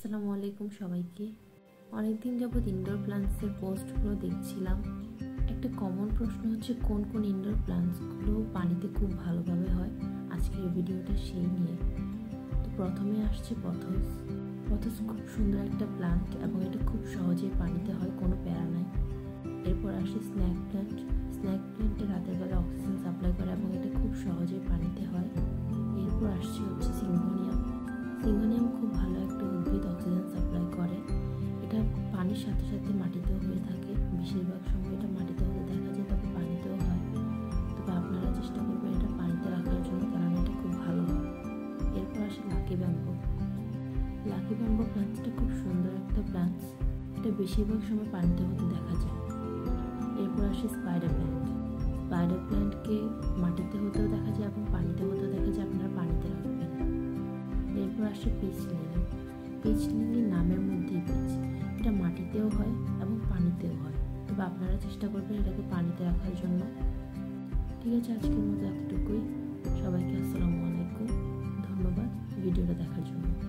আসসালামু আলাইকুম সবাইকে। অনেকদিন যাবত ইনডোর প্ল্যান্টসের পোস্টগুলো দেখছিলাম। একটা কমন প্রশ্ন হচ্ছে কোন কোন ইনডোর প্ল্যান্টসগুলো পানিতে খুব ভালোভাবে হয়। আজকের এই ভিডিওটা সেই নিয়ে। তো প্রথমে আসছে পথস। পথস খুব সুন্দর একটা প্ল্যান্ট এবং এটা খুব সহজেই পানিতে হয়, কোনো প্যারা নাই। এরপর আসে স্নেক প্ল্যান্ট। স্নেক প্ল্যান্টে রাতের বেলা অক্সিজেন সাপ্লাই করে এবং এটা খুব সহজেই পানিতে হয়। এরপর আসছে হচ্ছে সিঙ্গোনিয়াম। সিঙ্গোনিয়াম খুব ভালো একটা উদ্ভিদ, অক্সিজেন সাপ্লাই করে। এটা পানির সাথে সাথে মাটিতেও হয়ে থাকে, বেশিরভাগ সময় এটা মাটিতে হতে দেখা যায়, তবে পানিতেও হয়। তবে আপনারা চেষ্টা করবেন এটা পানিতে রাখার জন্য, কারণ এটা খুব ভালো হয়। এরপর আসে লাকি ব্যাম্বো। লাকি ব্যাম্বো প্ল্যান্টসটা খুব সুন্দর একটা প্ল্যান্টস, এটা বেশিরভাগ সময় পানিতে হতে দেখা যায়। এরপর আসে স্পাইডার প্ল্যান্ট। স্পাইডার প্ল্যান্টকে মাটিতে হতেও দেখা যায় এবং পানিতে হতেও দেখা যায়, আপনারা পানিতে রাখবেন। এরপর আসে পিচ লিলি। পিচ লিলি নামের মধ্যেই পিচ, এটা মাটিতেও হয় এবং পানিতেও হয়, তবে আপনারা চেষ্টা করবেন এটাকে পানিতে রাখার জন্য। ঠিক আছে, আজকের মতো এতটুকুই। সবাইকে আসসালামু আলাইকুম, ধন্যবাদ ভিডিওটা দেখার জন্য।